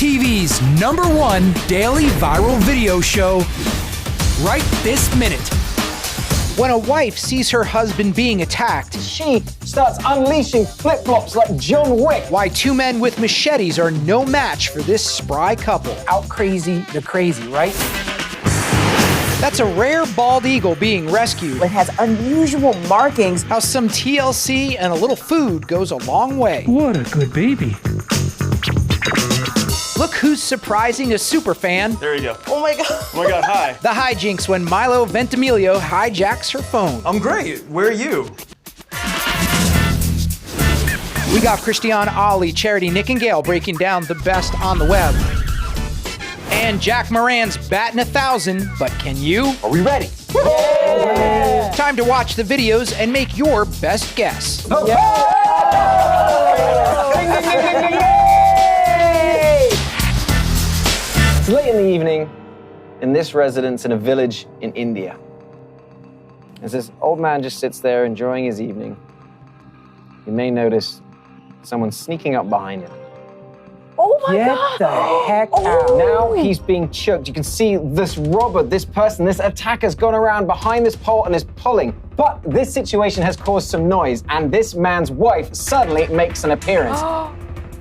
TV's #1 daily viral video show right this minute. When a wife sees her husband being attacked, she starts unleashing flip-flops like John Wick. Why two men with machetes are no match for this spry couple. Out crazy the crazy, right? That's a rare bald eagle being rescued. It has unusual markings. How some TLC and a little food goes a long way. What a good baby. Look who's surprising a superfan. There you go. Oh my God. Oh my God, hi. The hijinks when Milo Ventimiglia hijacks her phone. I'm great. Where are you? We got Christiane Ali, Charity, Nick, and Gail breaking down the best on the web. And Jack Moran's batting 1,000, but can you? Are we ready? Yeah. Time to watch the videos and make your best guess. Oh. Yeah. It's late in the evening in this residence in a village in India. As this old man just sits there enjoying his evening, you may notice someone sneaking up behind him. Oh my Get God. the heck out. Now he's being choked. You can see this robber, this person, this attacker's gone around behind this pole and is pulling. But this situation has caused some noise, and this man's wife suddenly makes an appearance.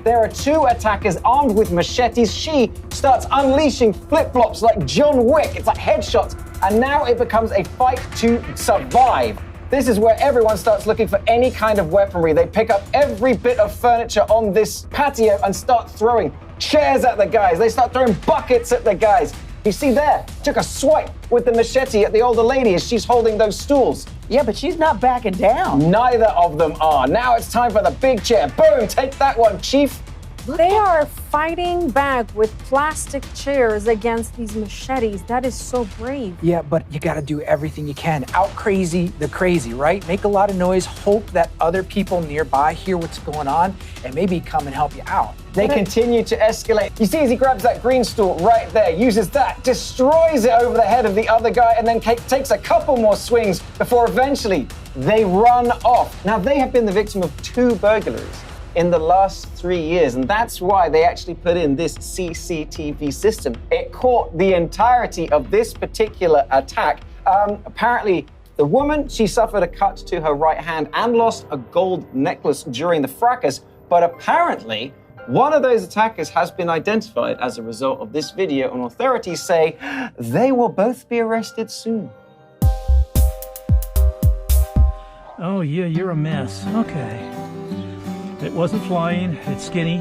There are two attackers armed with machetes. She starts unleashing flip-flops like John Wick. It's like headshots. And now it becomes a fight to survive. This is where everyone starts looking for any kind of weaponry. They pick up every bit of furniture on this patio and start throwing chairs at the guys. They start throwing buckets at the guys. You see there, took a swipe with the machete at the older lady as she's holding those stools. Yeah, but she's not backing down. Neither of them are. Now it's time for the big chair. Boom, take that one, Chief. They are fighting back with plastic chairs against these machetes. That is so brave. Yeah, but you gotta do everything you can. Out crazy the crazy, right? Make a lot of noise, hope that other people nearby hear what's going on, and maybe come and help you out. They continue to escalate. You see as he grabs that green stool right there, uses that, destroys it over the head of the other guy, and then takes a couple more swings before eventually they run off. Now, they have been the victim of 2 burglaries in the last 3 years, and that's why they actually put in this CCTV system. It caught the entirety of this particular attack. Apparently, the woman, she suffered a cut to her right hand and lost a gold necklace during the fracas, but apparently, one of those attackers has been identified as a result of this video, and authorities say they will both be arrested soon. Oh, yeah, you're a mess. Okay. It wasn't flying, it's skinny,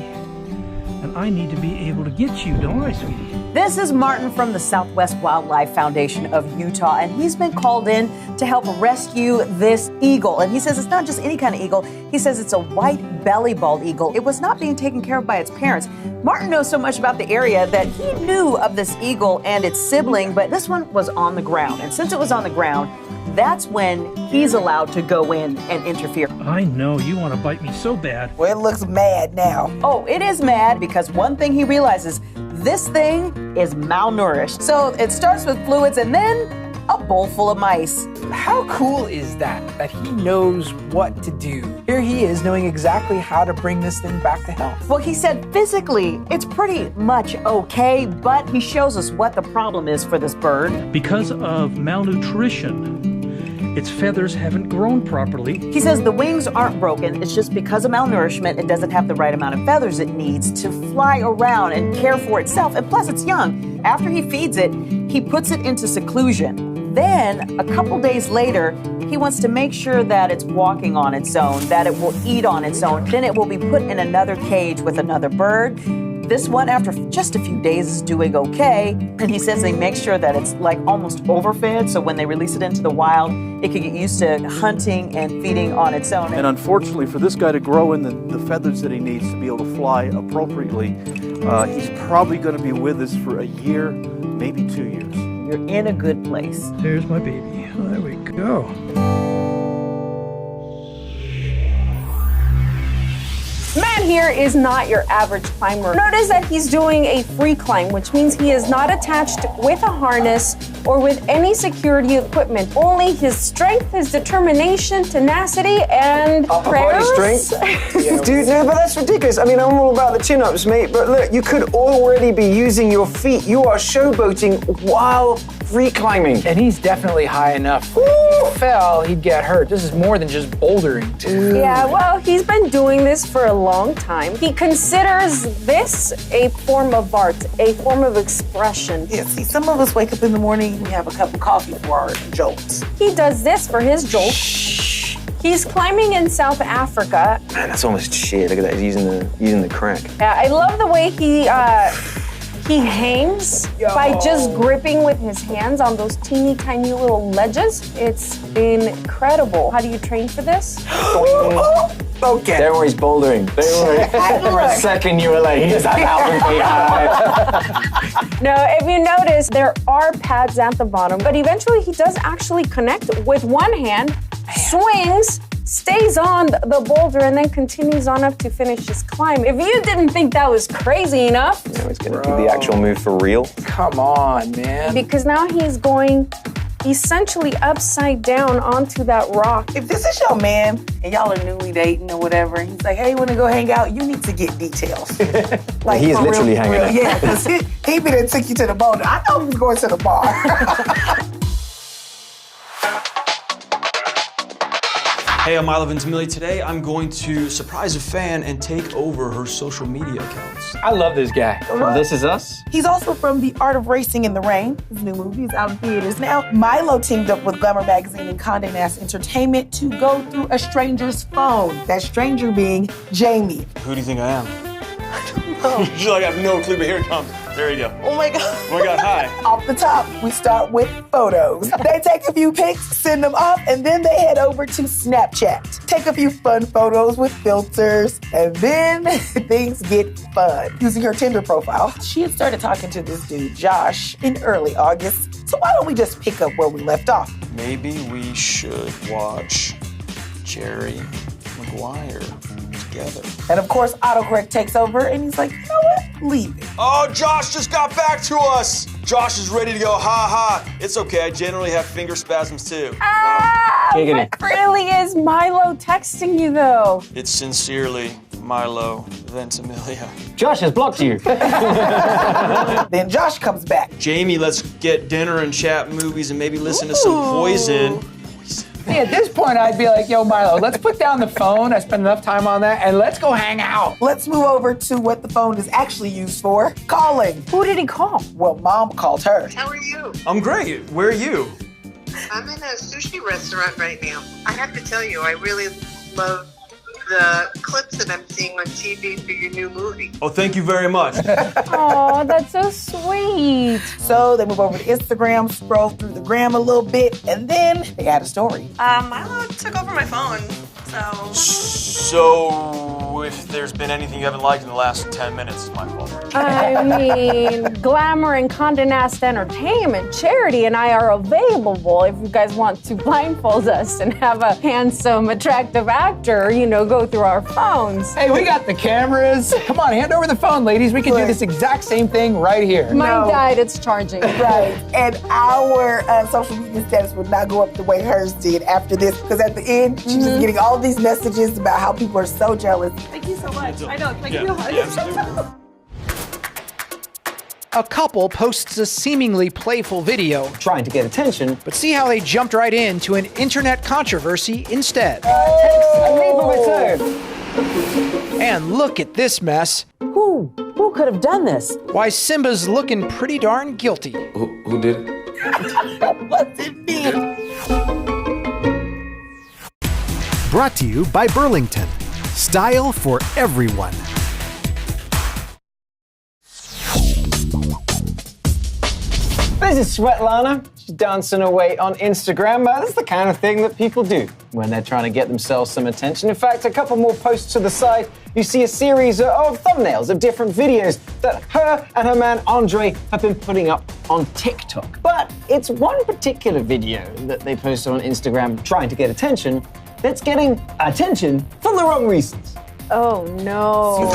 and I need to be able to get you, don't I, sweetie? This is Martin from the Southwest Wildlife Foundation of Utah, and he's been called in to help rescue this eagle. And he says it's not just any kind of eagle. He says it's a white belly bald eagle. It was not being taken care of by its parents. Martin knows so much about the area that he knew of this eagle and its sibling, but this one was on the ground. And since it was on the ground, that's when he's allowed to go in and interfere. I know, you want to bite me so bad. Well, it looks mad now. Oh, it is mad because one thing he realizes, this thing is malnourished. So it starts with fluids and then a bowl full of mice. How cool is that he knows what to do? Here he is knowing exactly how to bring this thing back to health. Well, he said physically it's pretty much okay, but he shows us what the problem is for this bird. Because of malnutrition, its feathers haven't grown properly. He says the wings aren't broken, it's just because of malnourishment, it doesn't have the right amount of feathers it needs to fly around and care for itself, and plus it's young. After he feeds it, he puts it into seclusion. Then, a couple days later, he wants to make sure that it's walking on its own, that it will eat on its own. Then it will be put in another cage with another bird. This one, after just a few days, is doing okay. And he says they make sure that it's like almost overfed, so when they release it into the wild, it can get used to hunting and feeding on its own. And unfortunately, for this guy to grow in the feathers that he needs to be able to fly appropriately, he's probably going to be with us for a year, maybe 2 years. You're in a good place. There's my baby. There we go. man here is not your average climber. Notice that he's doing a free climb, which means he is not attached with a harness or with any security equipment. Only his strength, his determination, tenacity, and prayers. Body strength. Dude, no, but that's ridiculous. I mean, I'm all about the chin-ups, mate, but look, you could already be using your feet. You are showboating while free climbing. And he's definitely high enough. If he fell, he'd get hurt. This is more than just bouldering. Dude. Yeah, well, he's been doing this for a long time. He considers this a form of art, a form of expression. Yeah, see, some of us wake up in the morning, we have a cup of coffee for our jolts. He does this for his jolt. He's climbing in South Africa. Man, that's almost shit. Look at that. He's using the crack. Yeah, I love the way he hangs by just gripping with his hands on those teeny tiny little ledges. It's incredible. How do you train for this? Okay. Don't worry, he's bouldering. Don't worry. For a second, you were like, he's like, helping me. No, if you notice, there are pads at the bottom, but eventually he does actually connect with one hand, swings, stays on the boulder, and then continues on up to finish his climb. If you didn't think that was crazy enough. No, he's going to do the actual move for real. Come on, man. Because now he's going essentially upside down onto that rock. If this is your man and y'all are newly dating or whatever, and he's like, hey, you wanna go hang out? You need to get details. Like, he is for literally real, hanging out. Yeah, because he been and took you to the boulder. I know he was going to the bar. Hey, I'm Milo Ventimiglia. Today, I'm going to surprise a fan and take over her social media accounts. I love this guy. From This Is Us. He's also from The Art of Racing in the Rain. His new movie is out in theaters now. Milo teamed up with Glamour Magazine and Condé Nast Entertainment to go through a stranger's phone. That stranger being Jamie. Who do you think I am? She's like, I have no clue, but here it comes. There you go. Oh my God. Oh my God, hi. Off the top, we start with photos. They take a few pics, send them off, and then they head over to Snapchat. Take a few fun photos with filters, and then things get fun. Using her Tinder profile, she had started talking to this dude, Josh, in early August. So why don't we just pick up where we left off? Maybe we should watch Jerry Maguire together. And of course, autocorrect takes over, and he's like, you know what? Leave it. Oh, Josh just got back to us. Josh is ready to go, ha ha. It's okay, I generally have finger spasms too. Giggity. It really is Milo texting you though. It's sincerely Milo Ventimiglia. Josh has blocked you. Then Josh comes back. Jamie, let's get dinner and chat movies and maybe listen to some Poison. See, at this point, I'd be like, yo, Milo, let's put down the phone. I spent enough time on that, and let's go hang out. Let's move over to what the phone is actually used for, calling. Who did he call? Well, Mom called her. How are you? I'm great. Where are you? I'm in a sushi restaurant right now. I have to tell you, I really love the clips that I'm seeing on TV for your new movie. Oh, thank you very much. Oh, that's so sweet. So they move over to Instagram, scroll through the gram a little bit, and then they got a story. Milo took over my phone, so... So, if there's been anything you haven't liked in the last 10 minutes, it's my fault. I mean, Glamour and Condé Nast Entertainment, Charity, and I are available if you guys want to blindfold us and have a handsome, attractive actor, go through our phones. Hey, we got the cameras. Come on, hand over the phone, ladies. We can do this exact same thing right here. Mine died, it's charging. Right. And our social media status would not go up the way hers did after this, because at the end, she's just getting all these messages about how people are so jealous. Thank you so much. I know. Thank you. A couple posts a seemingly playful video, Trying to get attention. but see how they jumped right into an internet controversy instead. And look at this mess. Who could have done this? Why, Simba's looking pretty darn guilty. Who did it? What's it mean? Brought to you by Burlington. Style for everyone. This is Svetlana. She's dancing away on Instagram. That's the kind of thing that people do when they're trying to get themselves some attention. In fact, a couple more posts to the side, you see a series of thumbnails of different videos that her and her man Andre have been putting up on TikTok. But it's one particular video that they posted on Instagram trying to get attention that's getting attention for the wrong reasons. Oh no.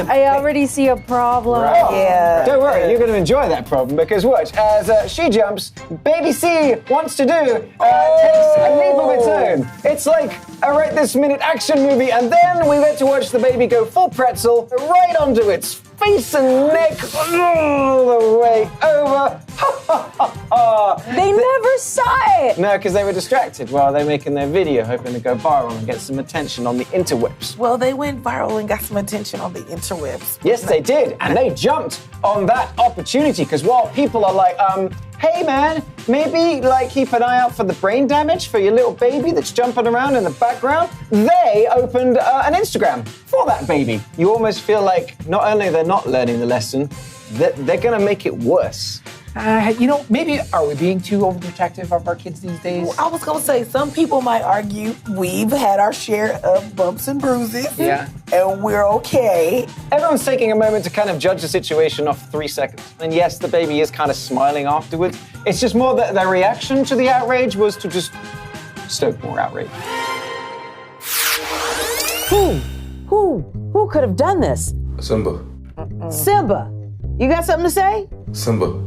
I already see a problem. Yeah. Don't worry, you're going to enjoy that problem because watch, as she jumps, baby C wants to do, takes a leap of its own. It's like a right this minute action movie, and then we get to watch the baby go full pretzel right onto its face and neck all the way over. They never saw it. No, because they were distracted while they were making their video, hoping to go viral and get some attention on the interwebs. Well, they went viral and got some attention on the interwebs. Yes, they did, and they jumped on that opportunity because while people are like, hey man, maybe like keep an eye out for the brain damage for your little baby that's jumping around in the background, they opened an Instagram for that baby. You almost feel like not only they're not learning the lesson, they're gonna make it worse. Maybe are we being too overprotective of our kids these days? Well, I was gonna say, some people might argue we've had our share of bumps and bruises. Yeah. And we're okay. Everyone's taking a moment to kind of judge the situation off 3 seconds. And yes, the baby is kind of smiling afterwards. It's just more that their reaction to the outrage was to just stoke more outrage. Who could have done this? Simba. Simba. You got something to say? Simba.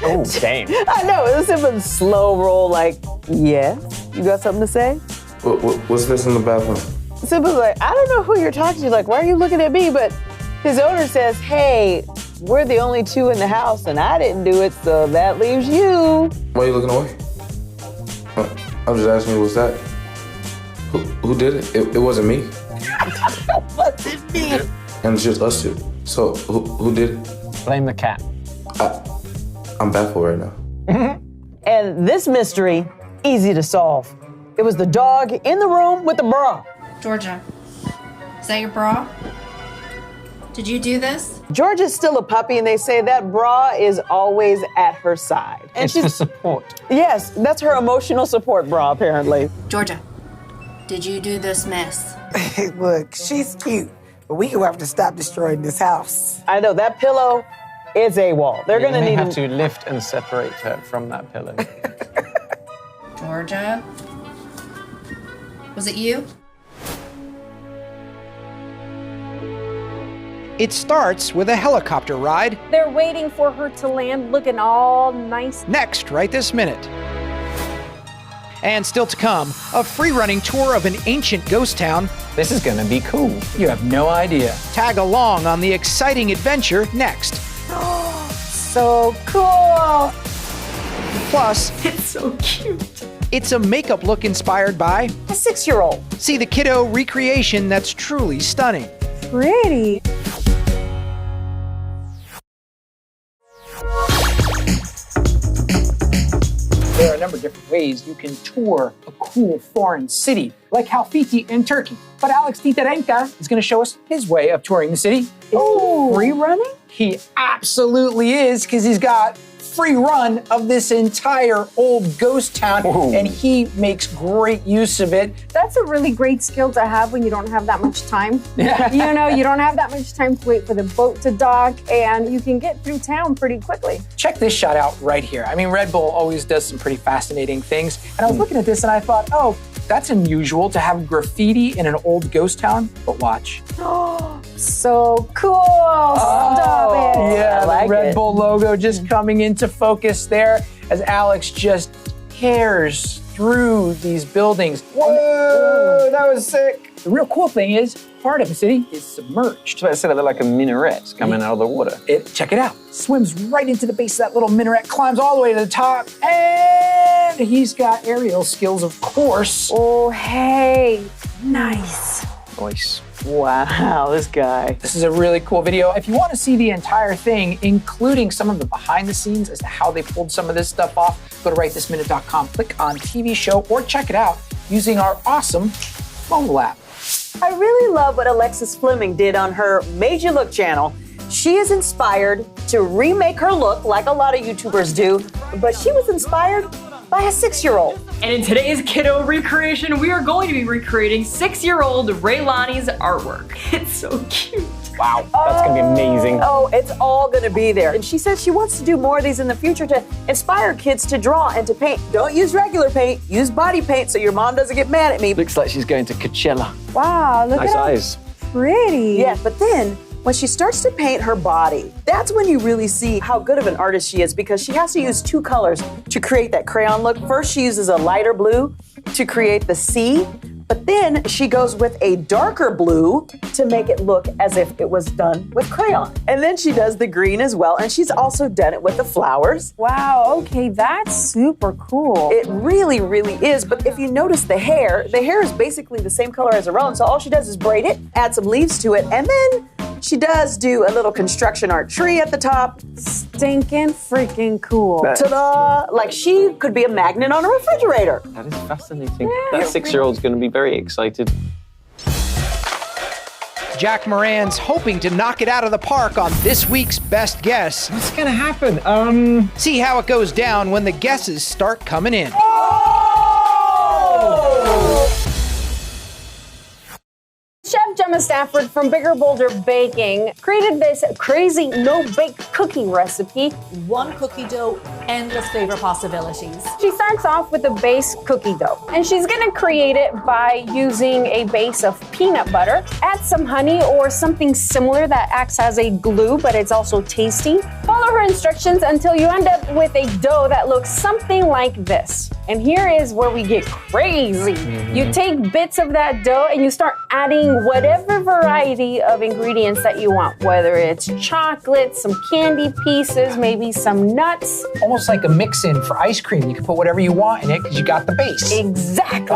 Oh, damn. I know, it was Simba's slow roll, like, yes. You got something to say? What's this in the bathroom? Simba's like, I don't know who you're talking to. Like, why are you looking at me? But his owner says, hey, we're the only two in the house and I didn't do it, so that leaves you. Why are you looking away? I'm just asking you, what's that? Who did it? It wasn't me. What's it mean? And it's just us two. So who did it? Blame the cat. I'm baffled right now. And this mystery, easy to solve. It was the dog in the room with the bra. Georgia, is that your bra? Did you do this? Georgia's still a puppy, and they say that bra is always at her side. And it's for support. Yes, that's her emotional support bra, apparently. Georgia, did you do this mess? Look, she's cute, but we gonna have to stop destroying this house. I know, that pillow is AWOL. They're gonna need have to lift and separate her from that pillow. Georgia, was it you? It starts with a helicopter ride. They're waiting for her to land looking all nice. Next, right this minute. And still to come, a free-running tour of an ancient ghost town. This is gonna be cool. You have no idea. Tag along on the exciting adventure next. So cool. Plus, It's so cute. it's a makeup look inspired by a 6-year-old. See the kiddo recreation that's truly stunning. Pretty. There are a number of different ways you can tour a cool foreign city, like Halfiti in Turkey. But Alex Titarenka is going to show us his way of touring the city. Oh, free running? He absolutely is, because he's got free run of this entire old ghost town, and he makes great use of it. That's a really great skill to have when you don't have that much time. Yeah. You know, you don't have that much time to wait for the boat to dock, and you can get through town pretty quickly. Check this shot out right here. I mean, Red Bull always does some pretty fascinating things. And I was looking at this and I thought, oh, that's unusual to have graffiti in an old ghost town, but watch. So cool. Stop it. Yeah, like the Red it. Bull logo just coming into focus there as Alex just tears through these buildings. Whoa, that was sick. The real cool thing is, part of the city is submerged. So I said they're like a minaret coming out of the water. Check it out. Swims right into the base of that little minaret, climbs all the way to the top, and he's got aerial skills, of course. Oh, hey. Nice. Nice. Wow, this guy. This is a really cool video. If you want to see the entire thing, including some of the behind the scenes as to how they pulled some of this stuff off, go to rightthisminute.com, click on TV show, or check it out using our awesome mobile app. I really love what Alexis Fleming did on her Made You Look channel. She is inspired to remake her look like a lot of YouTubers do, but she was inspired by a 6-year-old. And in today's kiddo recreation, we are going to be recreating 6-year-old Raylani's artwork. It's so cute. Wow, that's gonna be amazing. Oh, it's all gonna be there. And she says she wants to do more of these in the future to inspire kids to draw and to paint. Don't use regular paint, use body paint so your mom doesn't get mad at me. Looks like she's going to Coachella. Wow, look Nice at how eyes. pretty. Yeah, but then when she starts to paint her body, that's when you really see how good of an artist she is because she has to use two colors to create that crayon look. First, she uses a lighter blue to create the C, but then she goes with a darker blue to make it look as if it was done with crayon. And then she does the green as well, and she's also done it with the flowers. Wow, okay, that's super cool. It really, really is. But if you notice the hair is basically the same color as her own. So all she does is braid it, add some leaves to it, and then she does do a little construction art tree at the top. Stinking freaking cool. Ta-da! Like she could be a magnet on a refrigerator. That is fascinating. That 6-year-old's going to be very excited. Jack Moran's hoping to knock it out of the park on this week's Best Guess. What's going to happen? See how it goes down when the guesses start coming in. Chef Gemma Stafford from Bigger Bolder Baking created this crazy no-bake cookie recipe. One cookie dough, endless flavor possibilities. She starts off with a base cookie dough, and she's gonna create it by using a base of peanut butter. Add some honey or something similar that acts as a glue, but it's also tasty. Follow her instructions until you end up with a dough that looks something like this. And here is where we get crazy. You take bits of that dough and you start adding whatever variety of ingredients that you want, whether it's chocolate, some candy pieces, maybe some nuts. Almost like a mix-in for ice cream. You can put whatever you want in it because you got the base. Exactly.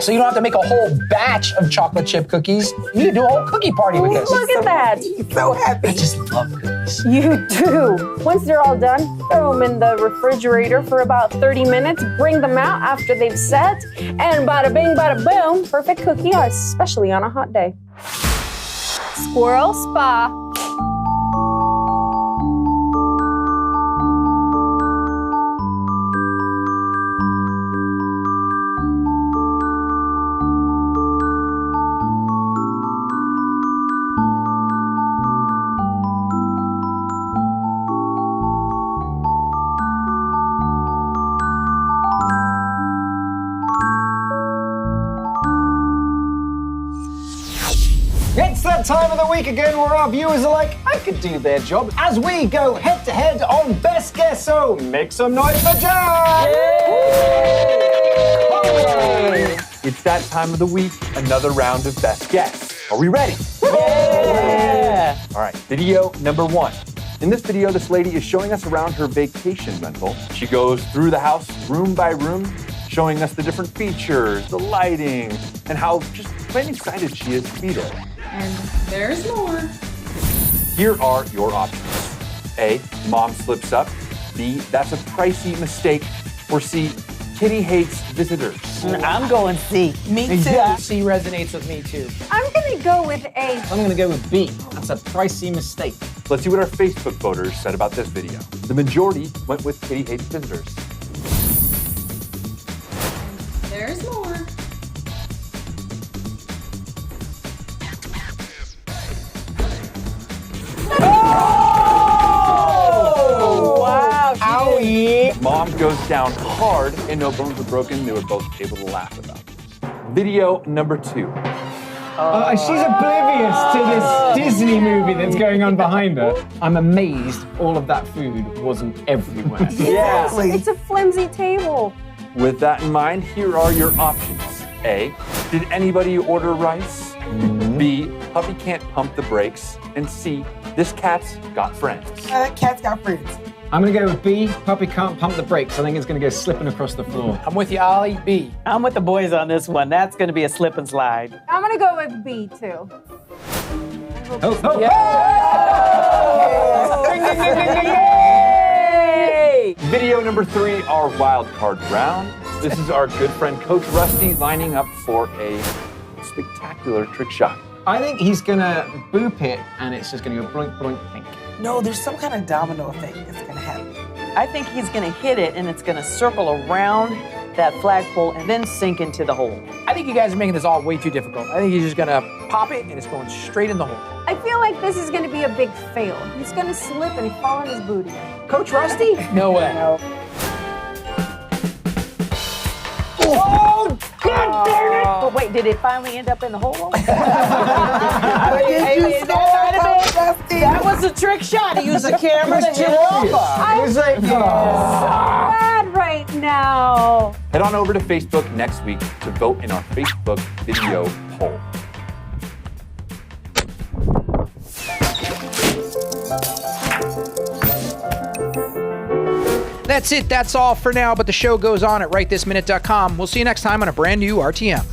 So you don't have to make a whole batch of chocolate chip cookies. You can do a whole cookie party with this. Look at that. He's so happy. I just love cookies. You do. Once they're all done, throw them in the refrigerator for about 30 minutes. Bring them out after they've set. And bada bing, bada boom. Perfect cookie, especially on a hot day. Squirrel Spa. It's that time of the week again where our viewers are like, I could do their job, as we go head-to-head on Best Guess. So make some noise for Jack! It's that time of the week, another round of Best Guess. Are we ready? Yeah! All right, video number 1. In this video, this lady is showing us around her vacation rental. She goes through the house, room by room, showing us the different features, the lighting, and how just plain excited she is to be there. And there's more. Here are your options. A, mom slips up. B, that's a pricey mistake. Or C, Kitty hates visitors. I'm going C. Me too. C resonates with me too. I'm gonna go with A. I'm going to go with B. That's a pricey mistake. Let's see what our Facebook voters said about this video. The majority went with Kitty hates visitors. There's more. Wow. Owie. Mom goes down hard and no bones were broken. They were both able to laugh about this. Video number 2. She's oblivious to this Disney movie that's going on behind her. I'm amazed all of that food wasn't everywhere. Exactly. It's a flimsy table. With that in mind, here are your options. A, did anybody order rice? B, puppy can't pump the brakes. And C, this cat's got friends. Cat's got friends. I'm going to go with B. Puppy can't pump the brakes. I think it's going to go slipping across the floor. I'm with you, Ollie. B. I'm with the boys on this one. That's going to be a slip and slide. I'm gonna go with B too. Yay! Video number 3, our wild card round. This is our good friend Coach Rusty lining up for a spectacular trick shot. I think he's going to boop it and it's just going to go bloink, bloink, pink. No, there's some kind of domino effect that's going to happen. I think he's going to hit it and it's going to circle around that flagpole and then sink into the hole. I think you guys are making this all way too difficult. I think he's just gonna pop it and it's going straight in the hole. I feel like this is going to be a big fail. He's going to slip and fall on his booty. Coach Rusty? No way. Oh, God damn it! But wait, did it finally end up in the hole? That was a trick shot. He used a camera to hit over. I'm so bad right now. Head on over to Facebook next week to vote in our Facebook video poll. That's it. That's all for now, but the show goes on at rightthisminute.com. We'll see you next time on a brand new RTM.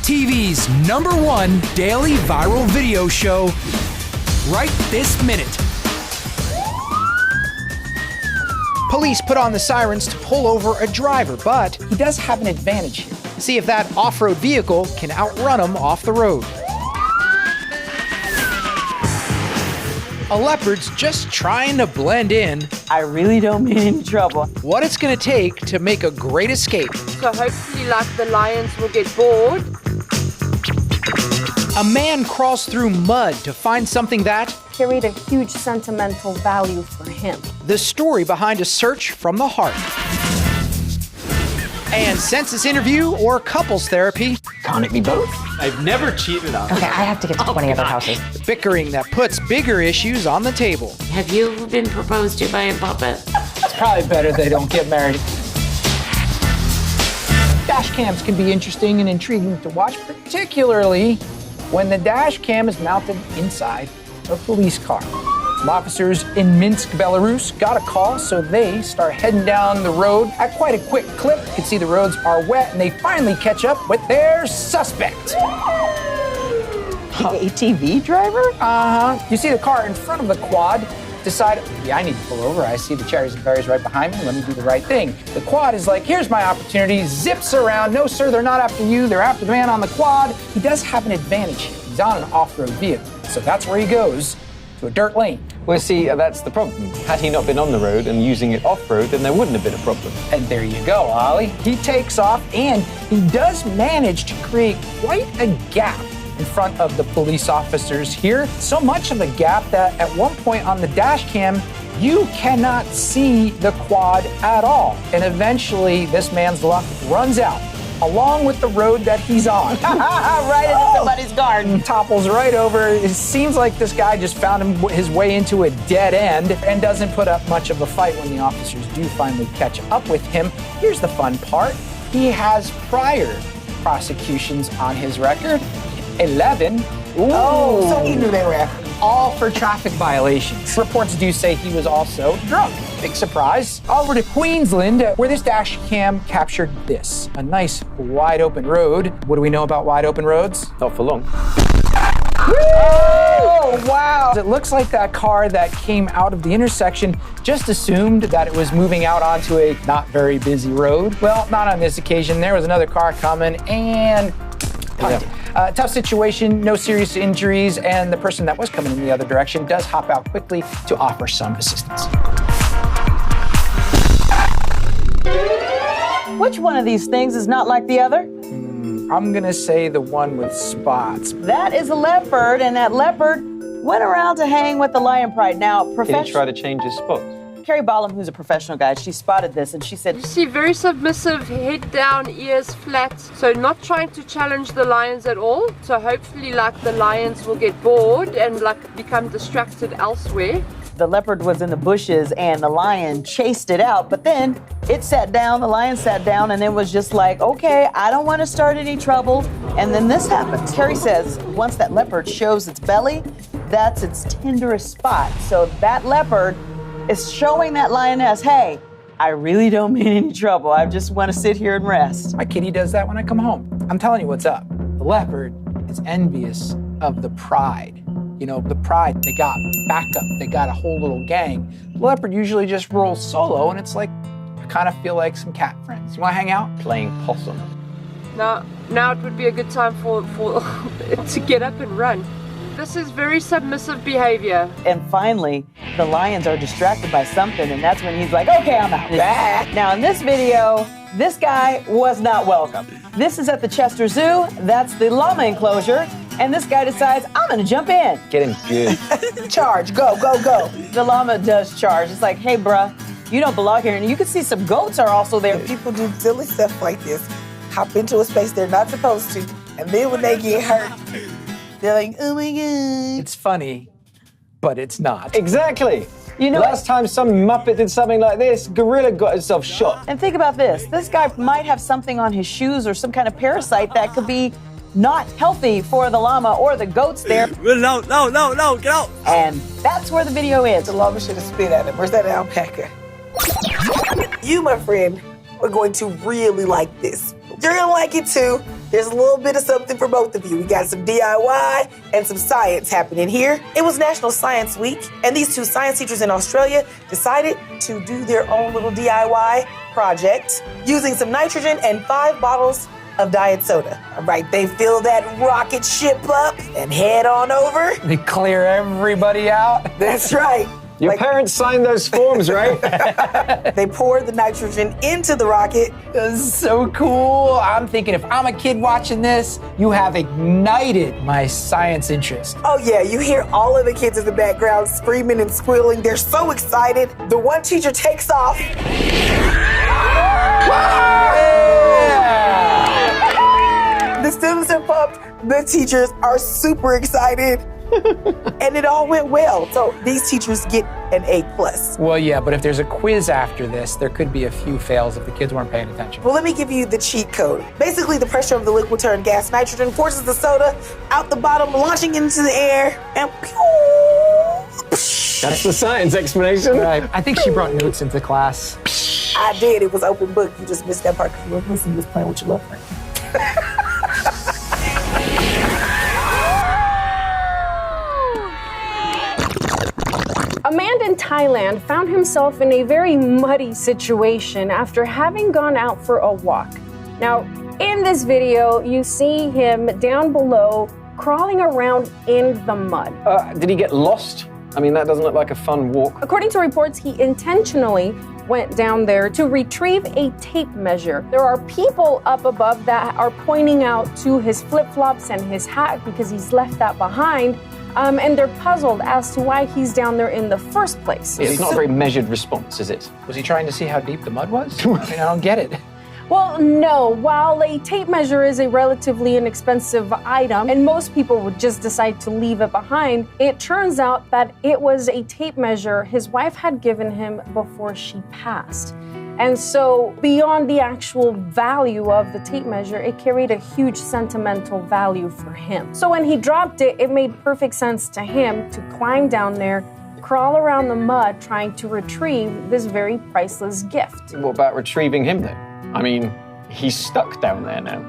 TV's #1 daily viral video show, Right This Minute. Police put on the sirens to pull over a driver, but he does have an advantage here. See if that off-road vehicle can outrun him off the road. A leopard's just trying to blend in. I really don't mean any trouble. What it's going to take to make a great escape. So hopefully, like, the lions will get bored. A man crawls through mud to find something that carried a huge sentimental value for him. The story behind a search from the heart. And census interview or couples therapy. Can't it be both? I've never cheated on. Okay, I have to get to 20 other houses. Bickering that puts bigger issues on the table. Have you been proposed to by a puppet? It's probably better they don't get married. Dash cams can be interesting and intriguing to watch, particularly when the dash cam is mounted inside a police car. Some officers in Minsk, Belarus got a call, so they start heading down the road at quite a quick clip. You can see the roads are wet, and they finally catch up with their suspect. The ATV driver? Uh-huh. You see the car in front of the quad, decide, yeah, I need to pull over. I see the cherries and berries right behind me. Let me do the right thing. The quad is like, here's my opportunity, zips around. No, sir, they're not after you. They're after the man on the quad. He does have an advantage here. He's on an off-road vehicle, so that's where he goes, to a dirt lane. Well, see, that's the problem. Had he not been on the road and using it off-road, then there wouldn't have been a problem. And there you go, Ollie. He takes off, and he does manage to create quite a gap in front of the police officers here. So much of a gap that at one point on the dash cam, you cannot see the quad at all. And eventually, this man's luck runs out, along with the road that he's on. Right into somebody's garden. Topples right over. It seems like this guy just found his way into a dead end and doesn't put up much of a fight when the officers do finally catch up with him. Here's the fun part. He has prior prosecutions on his record. 11. Ooh. Oh, so he knew they were after him. All for traffic violations. Reports do say he was also drunk. Big surprise. Over to Queensland, where this dash cam captured this. A nice wide open road. What do we know about wide open roads? Not for long. Oh, wow. It looks like that car that came out of the intersection just assumed that it was moving out onto a not very busy road. Well, not on this occasion. There was another car coming and punted. Tough situation, no serious injuries, and the person that was coming in the other direction does hop out quickly to offer some assistance. Which one of these things is not like the other? I'm gonna say the one with spots. That is a leopard, and that leopard went around to hang with the lion pride. Now, Did he try to change his spots? Carrie Ballum, who's a professional guide, she spotted this and she said, You see, very submissive, head down, ears flat. So not trying to challenge the lions at all. So hopefully, like, the lions will get bored and, like, become distracted elsewhere. The leopard was in the bushes and the lion chased it out, but then it sat down, the lion sat down, and it was just like, okay, I don't want to start any trouble. And then this happens. Carrie says once that leopard shows its belly, that's its tenderest spot. So that leopard is showing that lioness, hey, I really don't mean any trouble. I just want to sit here and rest. My kitty does that when I come home. I'm telling you what's up. The leopard is envious of the pride. You know, the pride, they got backup. They got a whole little gang. The leopard usually just rolls solo, and it's like, I kind of feel like some cat friends. You want to hang out? Playing possum. Now it would be a good time for it to get up and run. This is very submissive behavior. And finally, the lions are distracted by something, and that's when he's like, okay, I'm out. Now, in this video, this guy was not welcome. This is at the Chester Zoo. That's the llama enclosure. And this guy decides, I'm gonna jump in. Get him good. Charge, go, go, go. The llama does charge. It's like, hey, bruh, you don't belong here. And you can see some goats are also there. People do silly stuff like this, hop into a space they're not supposed to, and then when they get hurt, they're like, oh my God. It's funny, but it's not. Exactly. You know, last time some Muppet did something like this, gorilla got itself shot. And think about this. This guy might have something on his shoes or some kind of parasite that could be not healthy for the llama or the goats there. No, get out. And that's where the video is. The llama should have spit at him. Where's that alpaca? You, my friend, are going to really like this. You're gonna like it too. There's a little bit of something for both of you. We got some DIY and some science happening here. It was National Science Week, and these two science teachers in Australia decided to do their own little DIY project using some nitrogen and 5 bottles of diet soda. All right, they fill that rocket ship up and head on over. They clear everybody out. That's right. Your parents signed those forms, right? They pour the nitrogen into the rocket. This is so cool. I'm thinking if I'm a kid watching this, you have ignited my science interest. Oh yeah, you hear all of the kids in the background screaming and squealing. They're so excited. The one teacher takes off. The students are pumped. The teachers are super excited. And it all went well. So these teachers get an A+. Well, yeah, but if there's a quiz after this, there could be a few fails if the kids weren't paying attention. Well, let me give you the cheat code. Basically, the pressure of the liquid turned gas nitrogen forces the soda out the bottom, launching into the air, and That's the science explanation. Right. I think she brought notes into class. I did. It was open book. You just missed that part because you were listening. You was playing with your love friend. A man in Thailand found himself in a very muddy situation after having gone out for a walk. Now, in this video, you see him down below crawling around in the mud. Did he get lost? I mean, that doesn't look like a fun walk. According to reports, he intentionally went down there to retrieve a tape measure. There are people up above that are pointing out to his flip-flops and his hat because he's left that behind. And they're puzzled as to why he's down there in the first place. It's not a very measured response, is it? Was he trying to see how deep the mud was? I mean, I don't get it. Well, no. While a tape measure is a relatively inexpensive item, and most people would just decide to leave it behind, it turns out that it was a tape measure his wife had given him before she passed. And so beyond the actual value of the tape measure, it carried a huge sentimental value for him. So when he dropped it, it made perfect sense to him to climb down there, crawl around the mud, trying to retrieve this very priceless gift. What about retrieving him then? I mean, he's stuck down there now.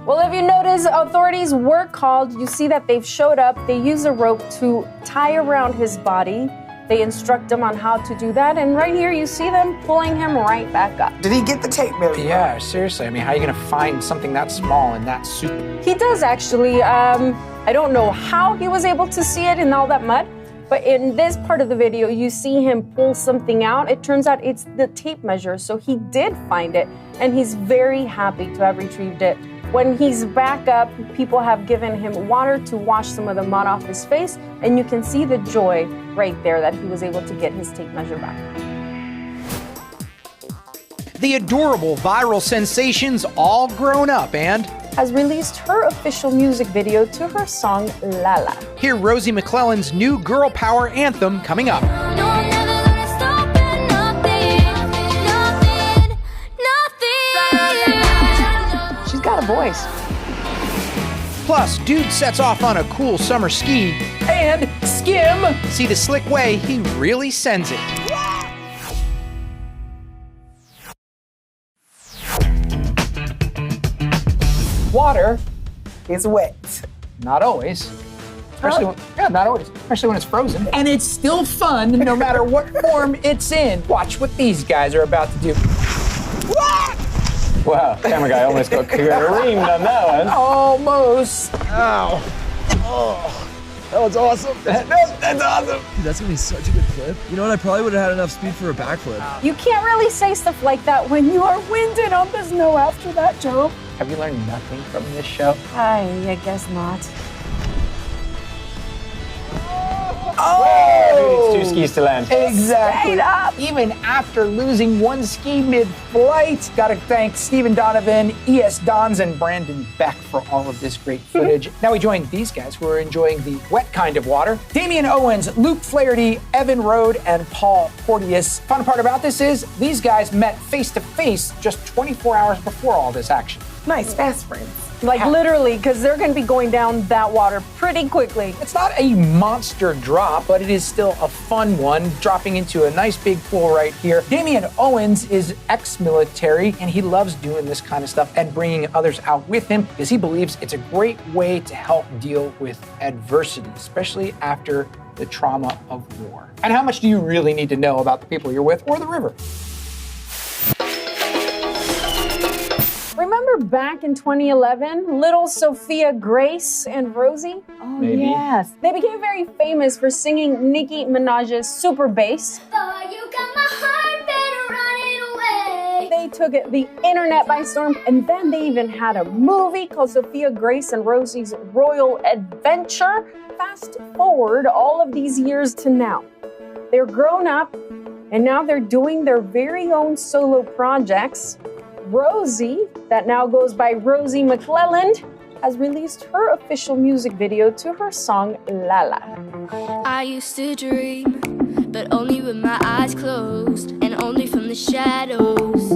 Well, if you notice, authorities were called. You see that they've showed up. They use a rope to tie around his body. They instruct him on how to do that. And right here, you see them pulling him right back up. Did he get the tape measure? Yeah, seriously. I mean, how are you going to find something that small and that soup? He does actually. I don't know how he was able to see it in all that mud. But in this part of the video, you see him pull something out. It turns out it's the tape measure. So he did find it. And he's very happy to have retrieved it. When he's back up, people have given him water to wash some of the mud off his face, and you can see the joy right there that he was able to get his tape measure back. The adorable viral sensation's all grown up and has released her official music video to her song Lala. Hear Rosie McClellan's new girl power anthem coming up. Got a voice. Plus, dude sets off on a cool summer ski and skim. See the slick way he really sends it. Water is wet. Not always. Especially not always. Especially when it's frozen. And it's still fun no matter what form it's in. Watch what these guys are about to do. Wow, camera guy almost got creamed on that one. Almost. Ow. Oh. That was awesome. That's awesome. Dude, that's gonna be such a good flip. You know what? I probably would have had enough speed for a backflip. You can't really say stuff like that when you are winded on the snow after that jump. Have you learned nothing from this show? I guess not. Oh! Who needs 2 skis to land? Exactly. Stayed up. Even after losing 1 ski mid-flight, gotta thank Stephen Donovan, E.S. Dons, and Brandon Beck for all of this great footage. Now we join these guys who are enjoying the wet kind of water. Damian Owens, Luke Flaherty, Evan Rode, and Paul Porteous. Fun part about this is these guys met face-to-face just 24 hours before all this action. Nice, fast friends. Like literally, because they're going to be going down that water pretty quickly. It's not a monster drop, but it is still a fun one, dropping into a nice big pool right here. Damian Owens is ex-military, and he loves doing this kind of stuff and bringing others out with him because he believes it's a great way to help deal with adversity, especially after the trauma of war. And how much do you really need to know about the people you're with or the river? Remember back in 2011, little Sophia Grace and Rosie? Oh, Maybe. yes. They became very famous for singing Nicki Minaj's Super Bass. They took the internet by storm, and then they even had a movie called Sophia Grace and Rosie's Royal Adventure. Fast forward all of these years to now. They're grown up, and now they're doing their very own solo projects. Rosie, that now goes by Rosie McClelland, has released her official music video to her song Lala. I used to dream, but only with my eyes closed, and only from the shadows,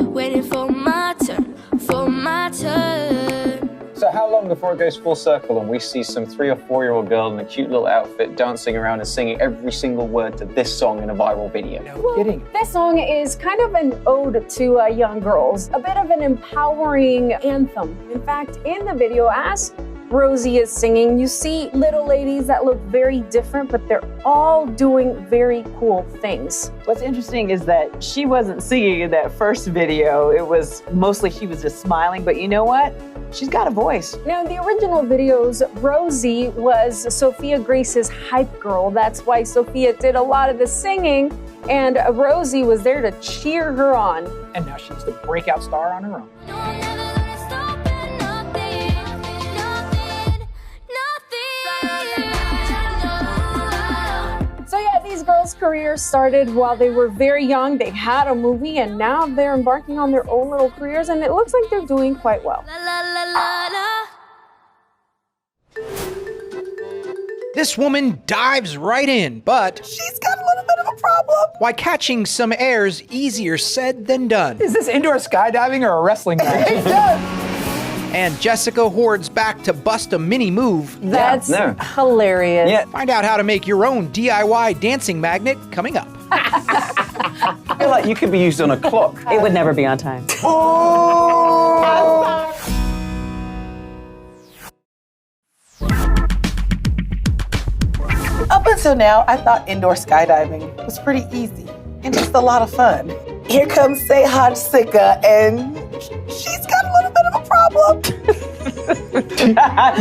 waiting for my turn, for my turn. So how long before it goes full circle and we see some 3 or 4-year-old girl in a cute little outfit dancing around and singing every single word to this song in a viral video? No kidding. This song is kind of an ode to young girls, a bit of an empowering anthem. In fact, in the video, as Rosie is singing, you see little ladies that look very different, but they're all doing very cool things. What's interesting is that she wasn't singing in that first video. It was mostly she was just smiling, but you know what? She's got a voice. Now, in the original videos, Rosie was Sophia Grace's hype girl. That's why Sophia did a lot of the singing, and Rosie was there to cheer her on. And now she's the breakout star on her own. So yeah, these girls' careers started while they were very young. They had a movie, and now they're embarking on their own little careers, and it looks like they're doing quite well. This woman dives right in, but she's got a little bit of a problem. Why catching some air's easier said than done. Is this indoor skydiving or a wrestling match? And Jessica Horde's back to bust a mini move. That's hilarious. Yeah. Find out how to make your own DIY dancing magnet coming up. I feel like you could be used on a clock. It would never be on time. Up until now, I thought indoor skydiving was pretty easy and just a lot of fun. Here comes Sehaj Sikka, and she's got a little bit of a problem.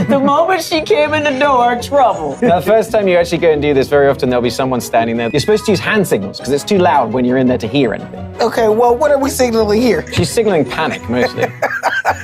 The moment she came in the door, trouble. The first time you actually go and do this, very often there'll be someone standing there. You're supposed to use hand signals because it's too loud when you're in there to hear anything. Okay, well, what are we signaling here? She's signaling panic mostly.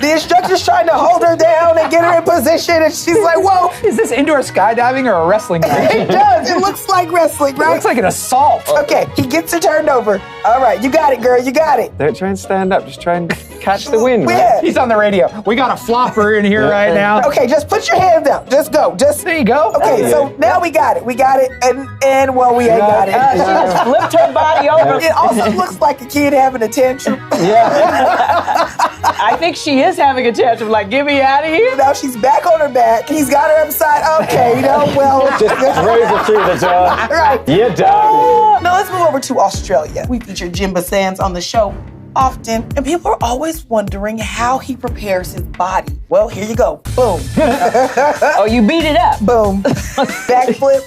The instructor's trying to hold her down and get her in position, and she's like, whoa. Is this indoor skydiving or a wrestling match? It does. It looks like wrestling, right? It looks like an assault. Okay, he gets her turned over. All right, you got it, girl. You got it. Don't try and stand up. Just try and catch the wind. Yeah. He's on the radio. We got a flopper in here right now. Okay, just put your hands out. Just go. There you go. Okay, so now we got it. We got it, and well, we ain't got it. She just flipped her body over. It also looks like a kid having a tantrum. Yeah. I think she is having a tantrum, like, get me out of here. Now she's back on her back. He's got her upside. Okay, well. Just throws her through the door. Right. You're done. Now let's move over to Australia. We feature Jimba Sands on the show often, and people are always wondering how he prepares his body. Well, here you go. Boom. Oh, you beat it up. Boom. Backflip,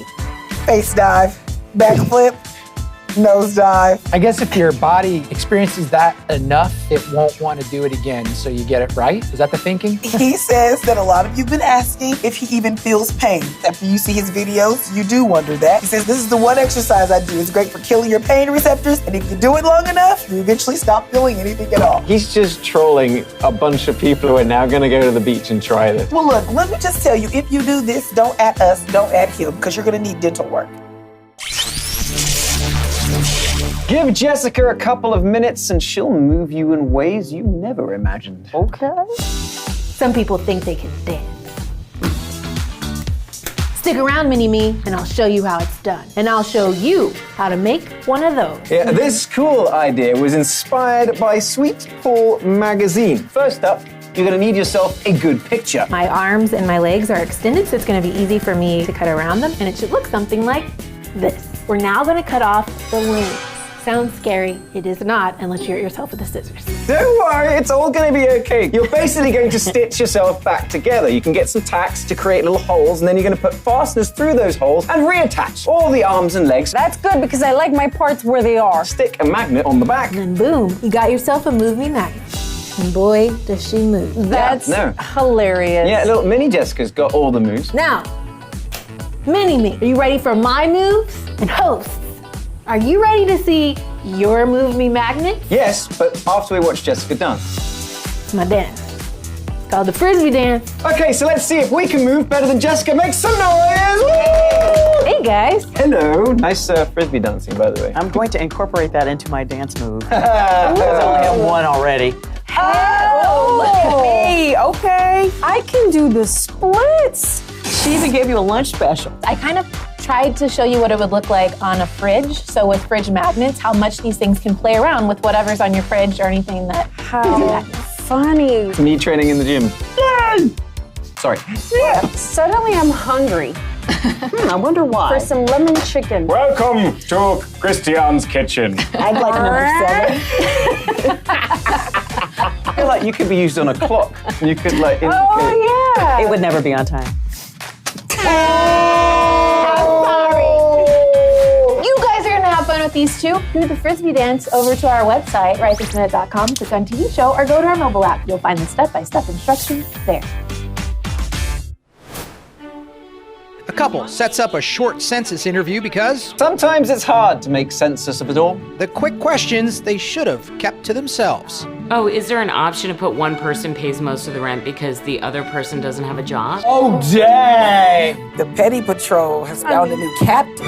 face dive, backflip, nosedive. I guess if your body experiences that enough, it won't want to do it again, so you get it right? Is that the thinking? He says that a lot of you've been asking if he even feels pain. After you see his videos, you do wonder that. He says, this is the one exercise I do. It's great for killing your pain receptors, and if you do it long enough, you eventually stop feeling anything at all. He's just trolling a bunch of people who are now going to go to the beach and try this. Well, look, let me just tell you, if you do this, don't at us, don't at him, because you're going to need dental work. Give Jessica a couple of minutes and she'll move you in ways you never imagined. Okay. Some people think they can dance. Stick around, Mini-Me, and I'll show you how it's done. And I'll show you how to make one of those. Yeah, this cool idea was inspired by Sweet Paul magazine. First up, you're gonna need yourself a good picture. My arms and my legs are extended, so it's gonna be easy for me to cut around them, and it should look something like this. We're now gonna cut off the limbs. Sounds scary. It is not, unless you hurt yourself with the scissors. Don't worry, it's all gonna be okay. You're basically going to stitch yourself back together. You can get some tacks to create little holes, and then you're gonna put fasteners through those holes and reattach all the arms and legs. That's good because I like my parts where they are. Stick a magnet on the back. And then boom, you got yourself a Move Me magnet. And boy, does she move. That's hilarious. Yeah, little mini Jessica's got all the moves. Now, Mini-Me, are you ready for my moves? And hosts, are you ready to see your Move Me magnet? Yes, but after we watch Jessica dance. It's my dance. It's called the Frisbee dance. Okay, so let's see if we can move better than Jessica. Make some noise! Woo! Hey guys. Hello. Nice Frisbee dancing, by the way. I'm going to incorporate that into my dance move. Because I only have one already. Oh, look at me. Okay. I can do the splits. She even gave you a lunch special. I kind of tried to show you what it would look like on a fridge. So with fridge magnets, how much these things can play around with whatever's on your fridge or anything that How funny. Me training in the gym. Yay! Sorry. Yeah. Suddenly I'm hungry. I wonder why. For some lemon chicken. Welcome to Christian's kitchen. I'd like number 7. I feel like you could be used on a clock. You could like indicate. Oh yeah. It would never be on time. I'm sorry. You guys are gonna have fun with these two. Do the Frisbee dance over to our website, risethisminute.com, click on TV show, or go to our mobile app. You'll find the step-by-step instructions there. A couple sets up a short census interview because sometimes it's hard to make census of it all. The quick questions they should have kept to themselves. Oh, is there an option to put one person pays most of the rent because the other person doesn't have a job? Oh, dang! The Petty Patrol has found a new captain.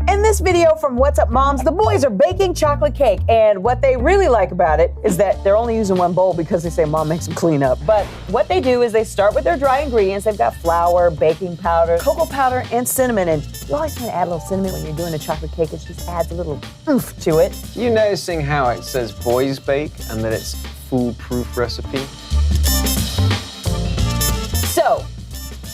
In this video from What's Up Moms, the boys are baking chocolate cake, and what they really like about it is that they're only using one bowl because they say Mom makes them clean up. But what they do is they start with their dry ingredients. They've got flour, baking powder, cocoa powder, and cinnamon. And you always want to add a little cinnamon when you're doing a chocolate cake. It just adds a little oomph to it. You noticing how it says boys bake and that it's foolproof recipe? So,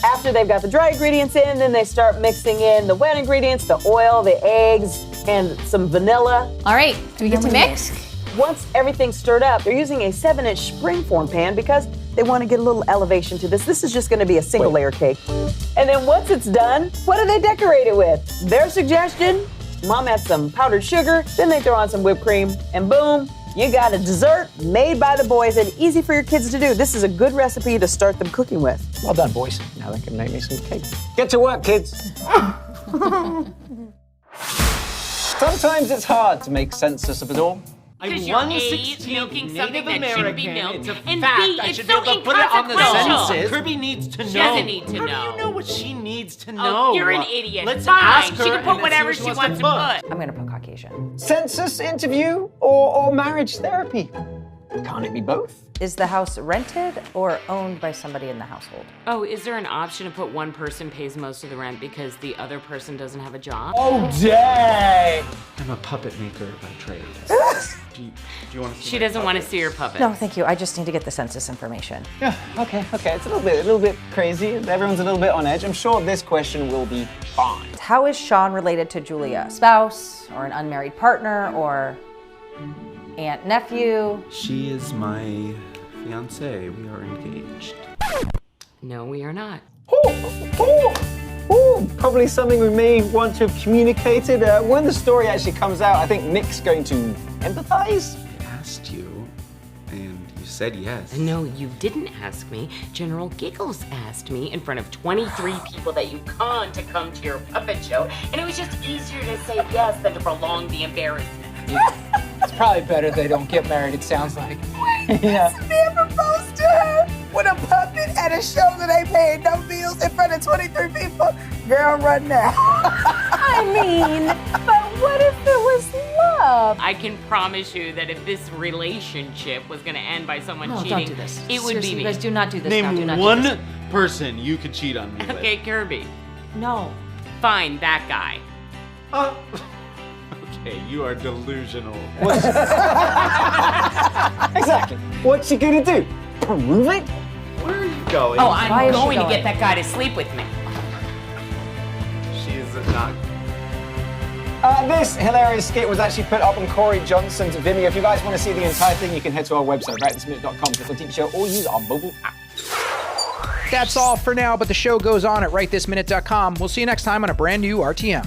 after they've got the dry ingredients in, then they start mixing in the wet ingredients, the oil, the eggs, and some vanilla. All right, do we get to mix? Once everything's stirred up, they're using a 7-inch springform pan because they want to get a little elevation to this. This is just going to be a single layer cake. And then once it's done, what do they decorate it with? Their suggestion, Mom adds some powdered sugar, then they throw on some whipped cream, and boom, you got a dessert made by the boys and easy for your kids to do. This is a good recipe to start them cooking with. Well done, boys. Now they can make me some cake. Get to work, kids. Sometimes it's hard to make census of it all. I'm you're A, 1/16 milking something Native that shouldn't be American. milked, It's a and fact. B, I it's should so be able to put it on the inconsequential. census. Kirby needs to know. She doesn't need to How know. do you know what she needs to Oh, know? you're an idiot. Let's Fine. ask her She can and put then whatever see she what wants to put. I'm gonna put Caucasian. Census interview or marriage therapy? Can't it be both? Is the house rented or owned by somebody in the household? Oh, is there an option to put one person pays most of the rent because the other person doesn't have a job? Oh, dang! I'm a puppet maker by trade. do you want to see She my doesn't want to puppet? see your puppet. No, thank you. I just need to get the census information. Yeah, okay. It's a little bit crazy. Everyone's a little bit on edge. I'm sure this question will be fine. How is Sean related to Julia? Spouse or an unmarried partner or aunt, nephew? She is my fiance. We are engaged. No, we are not. Ooh, probably something we may want to have communicated. When the story actually comes out, I think Nick's going to empathize. I asked you, and you said yes. No, you didn't ask me. General Giggles asked me in front of 23 people that you conned to come to your puppet show, and it was just easier to say yes than to prolong the embarrassment. It's probably better they don't get married, it sounds like. Yeah. This man proposed to her with a puppet at a show that ain't paying no bills in front of 23 people. Girl, run now. I mean, but what if it was love? I can promise you that if this relationship was going to end by someone No, cheating, don't do this. it would Seriously, be me. you guys do not do this Name now. Do not one do this. person you could cheat on me with. Okay, Kirby. No. Fine, that guy. Okay, you are delusional. Exactly. What's she gonna do? Prove it? Where are you going? Oh, Why I'm is she going to going? get that guy to sleep with me. She is not. This hilarious skit was actually put up on Corey Johnson's Vimeo. If you guys want to see the entire thing, you can head to our website, rightthisminute.com, click on TV show, or use our mobile app. That's all for now, but the show goes on at rightthisminute.com. We'll see you next time on a brand new RTM.